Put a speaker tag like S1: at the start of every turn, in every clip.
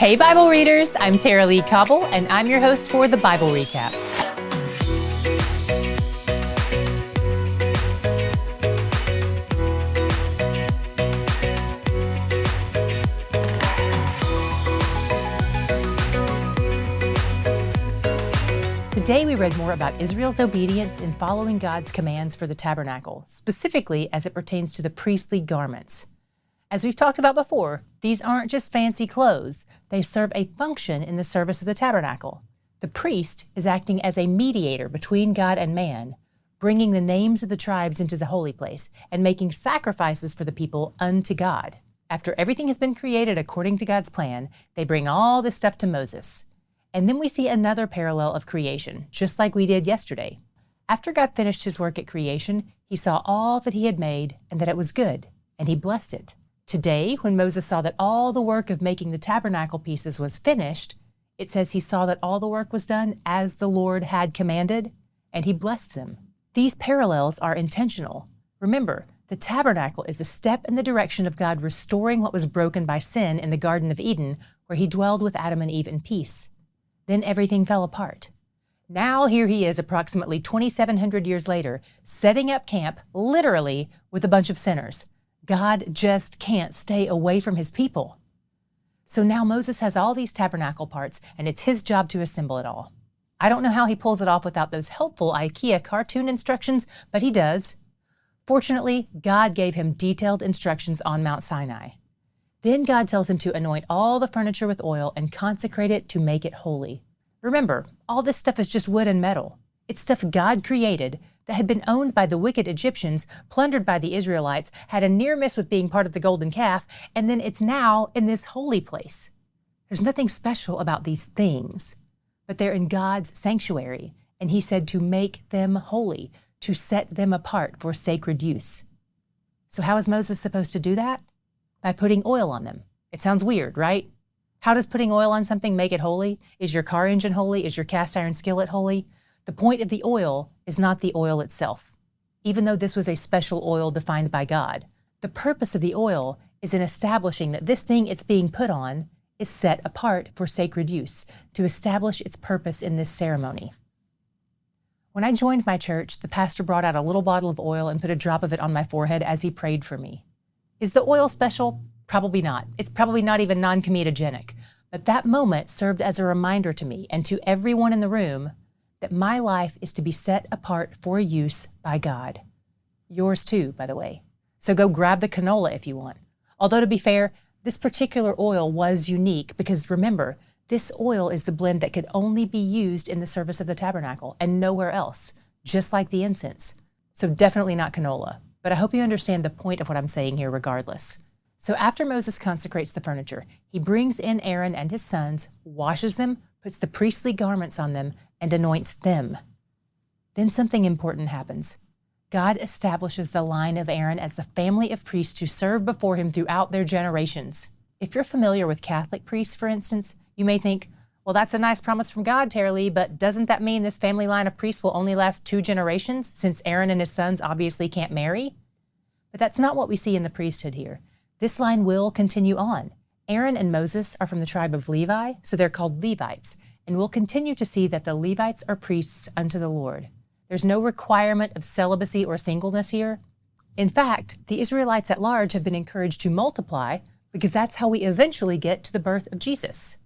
S1: Hey Bible readers, I'm Tara Lee Cobble, and I'm your host for the Bible Recap. Today we read more about Israel's obedience in following God's commands for the tabernacle, specifically as it pertains to the priestly garments. As we've talked about before, these aren't just fancy clothes. They serve a function in the service of the tabernacle. The priest is acting as a mediator between God and man, bringing the names of the tribes into the holy place and making sacrifices for the people unto God. After everything has been created according to God's plan, they bring all this stuff to Moses. And then we see another parallel of creation, just like we did yesterday. After God finished his work at creation, he saw all that he had made and that it was good, and he blessed it. Today, when Moses saw that all the work of making the tabernacle pieces was finished, it says he saw that all the work was done as the Lord had commanded, and he blessed them. These parallels are intentional. Remember, the tabernacle is a step in the direction of God restoring what was broken by sin in the Garden of Eden, where he dwelled with Adam and Eve in peace. Then everything fell apart. Now here he is approximately 2,700 years later, setting up camp, literally, with a bunch of sinners. God just can't stay away from his people. So now Moses has all these tabernacle parts, and it's his job to assemble it all. I don't know how he pulls it off without those helpful IKEA cartoon instructions, but he does. Fortunately, God gave him detailed instructions on Mount Sinai. Then God tells him to anoint all the furniture with oil and consecrate it to make it holy. Remember, all this stuff is just wood and metal. It's stuff God created that had been owned by the wicked Egyptians, plundered by the Israelites, had a near miss with being part of the golden calf, and then it's now in this holy place. There's nothing special about these things, but they're in God's sanctuary, and he said to make them holy, to set them apart for sacred use. So how is Moses supposed to do that? By putting oil on them. It sounds weird, right? How does putting oil on something make it holy? Is your car engine holy? Is your cast iron skillet holy? The point of the oil is not the oil itself, even though this was a special oil defined by God. The purpose of the oil is in establishing that this thing it's being put on is set apart for sacred use, to establish its purpose in this ceremony. When I joined my church, the pastor brought out a little bottle of oil and put a drop of it on my forehead as he prayed for me. Is the oil special? Probably not. It's probably not even non-comedogenic. But that moment served as a reminder to me and to everyone in the room that my life is to be set apart for use by God. Yours too, by the way. So go grab the canola if you want. Although to be fair, this particular oil was unique because remember, this oil is the blend that could only be used in the service of the tabernacle and nowhere else, just like the incense. So definitely not canola. But I hope you understand the point of what I'm saying here regardless. So after Moses consecrates the furniture, he brings in Aaron and his sons, washes them, puts the priestly garments on them, and anoints them. Then something important happens. God establishes the line of Aaron as the family of priests to serve before him throughout their generations. If you're familiar with Catholic priests, for instance, you may think, well, that's a nice promise from God, Tara Lee, but doesn't that mean this family line of priests will only last 2 generations, since Aaron and his sons obviously can't marry? But that's not what we see in the priesthood here. This line will continue on. Aaron and Moses are from the tribe of Levi, so they're called Levites, and we'll continue to see that the Levites are priests unto the Lord. There's no requirement of celibacy or singleness here. In fact, the Israelites at large have been encouraged to multiply because that's how we eventually get to the birth of Jesus.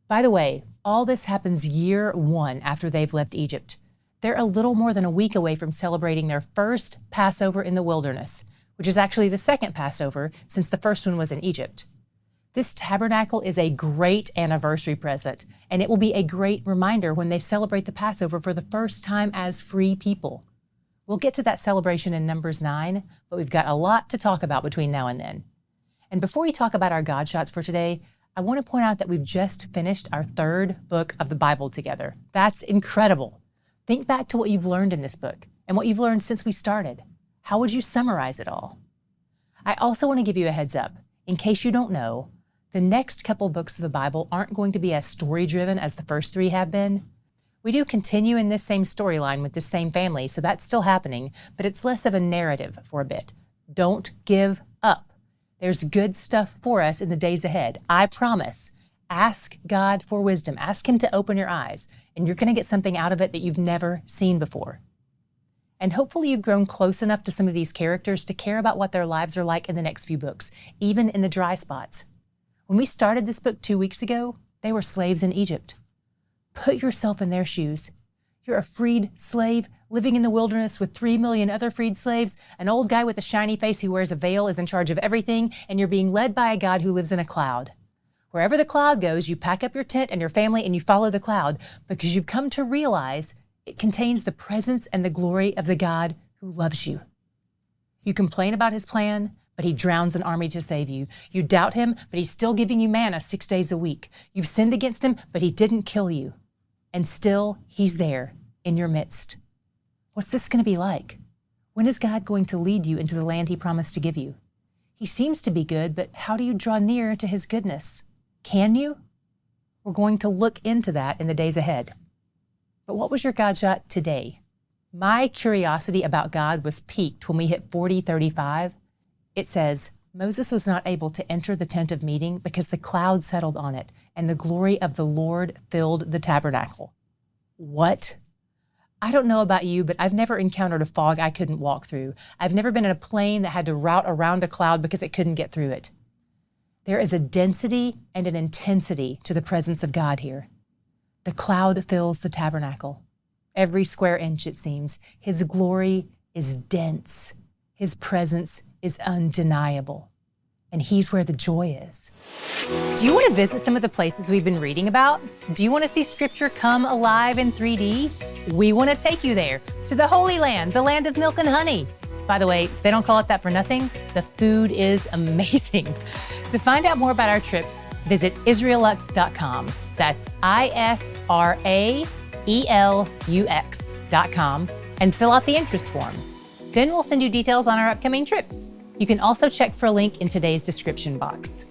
S1: By the way, all this happens year 1 after they've left Egypt. They're a little more than a week away from celebrating their first Passover in the wilderness, which is actually the second Passover since the first one was in Egypt. This tabernacle is a great anniversary present, and it will be a great reminder when they celebrate the Passover for the first time as free people. We'll get to that celebration in Numbers 9, but we've got a lot to talk about between now and then. And before we talk about our God shots for today, I want to point out that we've just finished our 3rd book of the Bible together. That's incredible. Think back to what you've learned in this book and what you've learned since we started. How would you summarize it all? I also want to give you a heads up. In case you don't know, the next couple books of the Bible aren't going to be as story-driven as the first 3 have been. We do continue in this same storyline with this same family, so that's still happening, but it's less of a narrative for a bit. Don't give up. There's good stuff for us in the days ahead, I promise. Ask God for wisdom. Ask Him to open your eyes, and you're going to get something out of it that you've never seen before. And hopefully you've grown close enough to some of these characters to care about what their lives are like in the next few books, even in the dry spots. When we started this book 2 weeks ago, they were slaves in Egypt. Put yourself in their shoes. You're a freed slave living in the wilderness with 3 million other freed slaves. An old guy with a shiny face who wears a veil is in charge of everything, and you're being led by a God who lives in a cloud. Wherever the cloud goes, you pack up your tent and your family and you follow the cloud because you've come to realize it contains the presence and the glory of the God who loves you. You complain about His plan, but He drowns an army to save you. You doubt Him, but He's still giving you manna 6 days a week. You've sinned against Him, but He didn't kill you. And still, He's there in your midst. What's this going to be like? When is God going to lead you into the land He promised to give you? He seems to be good, but how do you draw near to His goodness? Can you? We're going to look into that in the days ahead. But what was your God shot today? My curiosity about God was piqued when we hit 40:35. It says, Moses was not able to enter the tent of meeting because the cloud settled on it, and the glory of the Lord filled the tabernacle. What? I don't know about you, but I've never encountered a fog I couldn't walk through. I've never been in a plane that had to route around a cloud because it couldn't get through it. There is a density and an intensity to the presence of God here. The cloud fills the tabernacle. Every square inch, it seems. His glory is dense. His presence is undeniable. And He's where the joy is. Do you want to visit some of the places we've been reading about? Do you want to see Scripture come alive in 3D? We want to take you there, to the Holy Land, the land of milk and honey. By the way, they don't call it that for nothing. The food is amazing. To find out more about our trips, visit israelux.com. That's ISRAELUX.com and fill out the interest form. Then we'll send you details on our upcoming trips. You can also check for a link in today's description box.